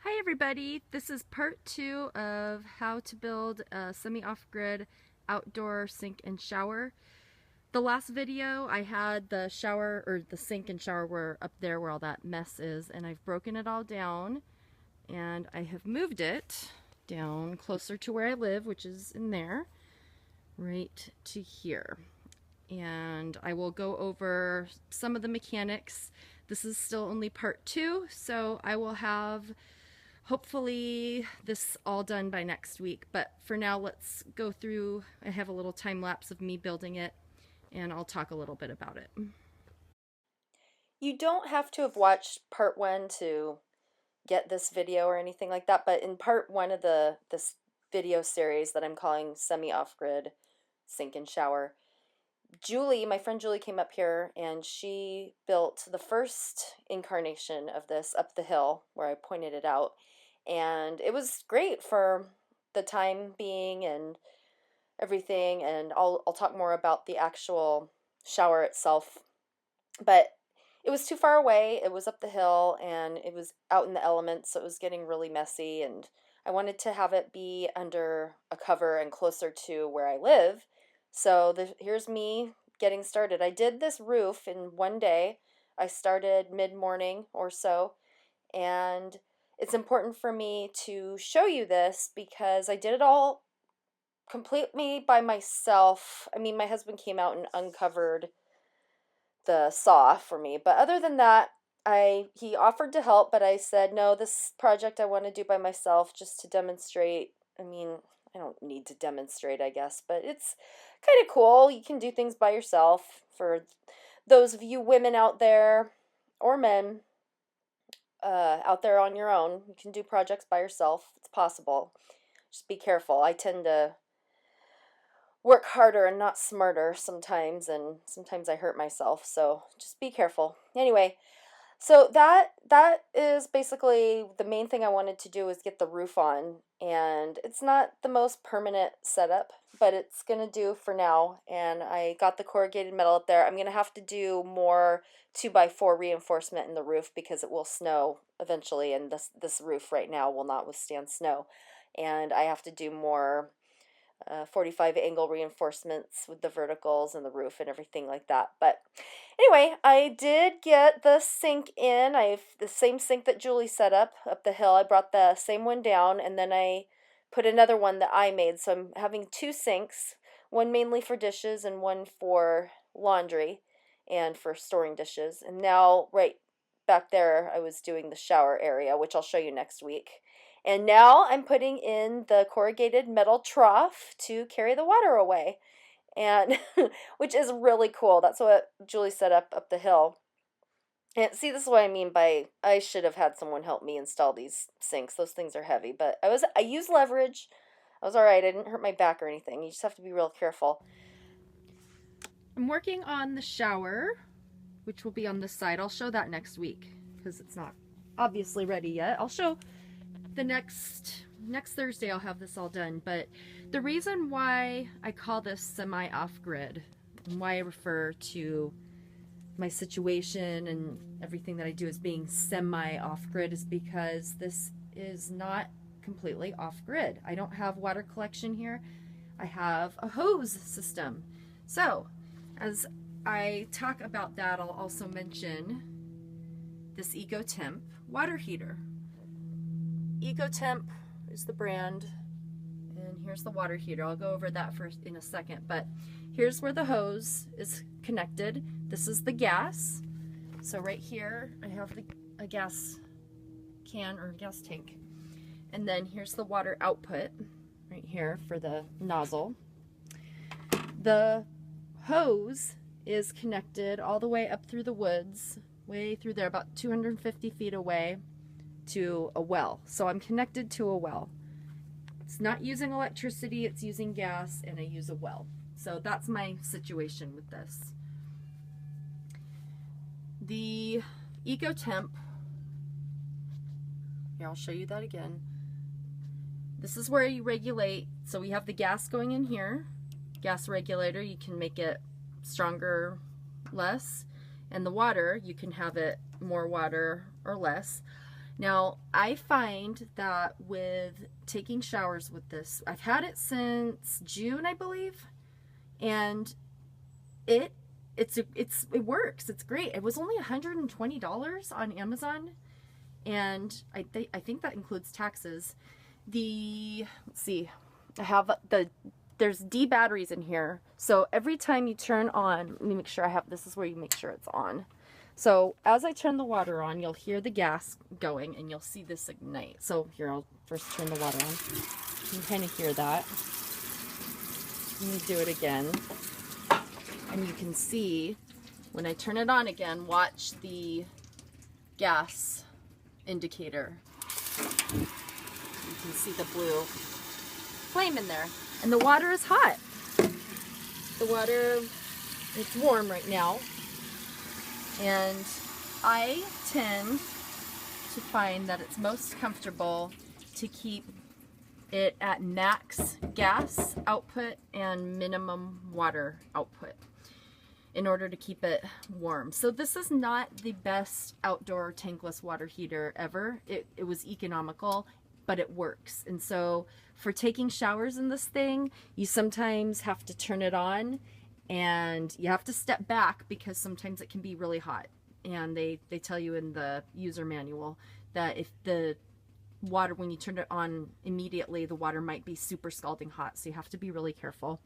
Hi everybody, this is part 2 of how to build a semi-off-grid outdoor sink and shower. The last video I had the shower, or the sink and shower were up there where all that mess is, and I've broken it all down and I have moved it down closer to where I live, which is in there, right to here. And I will go over some of the mechanics. This is still only part 2, so I will have hopefully this all done by next week, but for now let's go through. I have a little time lapse of me building it and I'll talk a little bit about it. You don't have to have watched part 1 to get this video or anything like that, but in part 1 of this video series that I'm calling Semi-Off-Grid Sink and Shower, Julie, my friend Julie, came up here and she built the first incarnation of this up the hill where I pointed it out. And it was great for the time being and everything, and I'll talk more about the actual shower itself. But it was too far away, it was up the hill, and it was out in the elements, so it was getting really messy, and I wanted to have it be under a cover and closer to where I live. So here's me getting started. I did this roof in one day. I started mid-morning or so, and it's important for me to show you this because I did it all completely by myself. I mean, my husband came out and uncovered the saw for me, but other than that, he offered to help, but I said, no, this project I want to do by myself just to demonstrate. I mean, I don't need to demonstrate, I guess, but it's kind of cool. You can do things by yourself. For those of you women out there, or men, out there on your own. You can do projects by yourself. It's possible. Just be careful. I tend to work harder and not smarter sometimes, and sometimes I hurt myself, so just be careful. Anyway, so that is basically the main thing I wanted to do, is get the roof on, and it's not the most permanent setup, but it's gonna do for now. And I got the corrugated metal up there. I'm gonna have to do more 2x4 reinforcement in the roof because it will snow eventually, and this roof right now will not withstand snow, and I have to do more 45 angle reinforcements with the verticals and the roof and everything like that. But anyway, I did get the sink in. I have the same sink that Julie set up the hill. I brought the same one down, and then I put another one that I made. So I'm having two sinks, one mainly for dishes and one for laundry and for storing dishes. And now right back there I was doing the shower area, which I'll show you next week. And now I'm putting in the corrugated metal trough to carry the water away, and which is really cool. That's what Julie set up the hill. And see, this is what I mean by I should have had someone help me install these sinks. Those things are heavy, but I used leverage. I was all right. I didn't hurt my back or anything. You just have to be real careful. I'm working on the shower, which will be on this side. I'll show that next week because it's not obviously ready yet. I'll show the next Thursday. I'll have this all done. But the reason why I call this semi-off-grid and why I refer to my situation and everything that I do as being semi-off-grid is because this is not completely off-grid. I don't have water collection here. I have a hose system. So as I talk about that, I'll also mention this EcoTemp water heater. EcoTemp is the brand, and here's the water heater. I'll go over that first in a second, but here's where the hose is connected. This is the gas. So right here I have a gas can or gas tank, and then here's the water output right here for the nozzle. The hose is connected all the way up through the woods, way through there, about 250 feet away, to a well. So I'm connected to a well. It's not using electricity, it's using gas, and I use a well. So that's my situation with this. The EcoTemp, here, I'll show you that again. This is where you regulate. So we have the gas going in here, gas regulator. You can make it stronger, less, and the water, you can have it more water or less. Now, I find that with taking showers with this, I've had it since June, I believe, and it works. It's great. It was only $120 on Amazon, and I think that includes taxes. Let's see, I have there's D batteries in here, so every time you turn on, let me make sure I have, this is where you make sure it's on. So as I turn the water on, you'll hear the gas going and you'll see this ignite. So here, I'll first turn the water on. You can kind of hear that. Let me do it again. And you can see when I turn it on again, watch the gas indicator. You can see the blue flame in there. And the water is hot. The water, it's warm right now. And I tend to find that it's most comfortable to keep it at max gas output and minimum water output in order to keep it warm. So this is not the best outdoor tankless water heater ever. It was economical, but it works. And so for taking showers in this thing, you sometimes have to turn it on and you have to step back because sometimes it can be really hot. And they tell you in the user manual that if the water, when you turn it on immediately, the water might be super scalding hot. So you have to be really careful.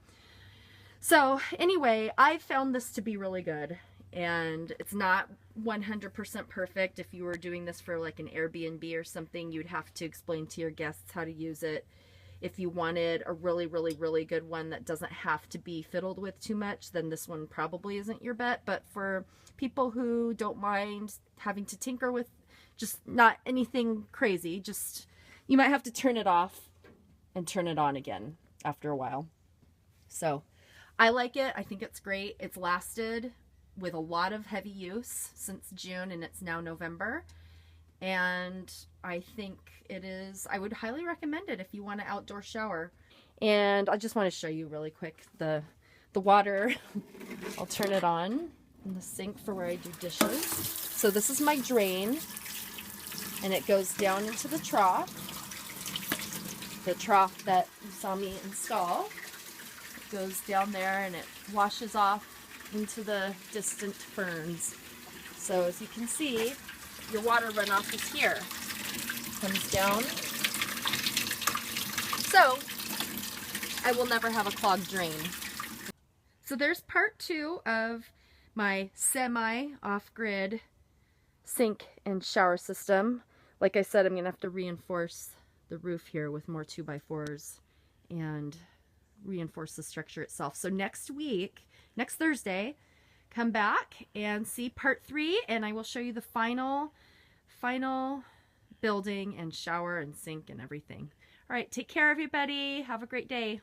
So anyway, I found this to be really good. And it's not 100% perfect. If you were doing this for like an Airbnb or something, you'd have to explain to your guests how to use it. If you wanted a really, really, really good one that doesn't have to be fiddled with too much, then this one probably isn't your bet. But for people who don't mind having to tinker with just not anything crazy, just you might have to turn it off and turn it on again after a while. So I like it. I think it's great. It's lasted with a lot of heavy use since June, and it's now November. And I think it is, I would highly recommend it if you want an outdoor shower. And I just want to show you really quick the water. I'll turn it on in the sink for where I do dishes. So this is my drain, and it goes down into the trough that you saw me install. It goes down there and it washes off into the distant ferns. So as you can see, your water runoff is here. Comes down. So I will never have a clogged drain. So there's part 2 of my semi-off-grid sink and shower system. Like I said, I'm going to have to reinforce the roof here with more 2x4s and reinforce the structure itself. So next week, next Thursday, come back and see part 3, and I will show you the final building and shower and sink and everything. All right, take care everybody. Have a great day.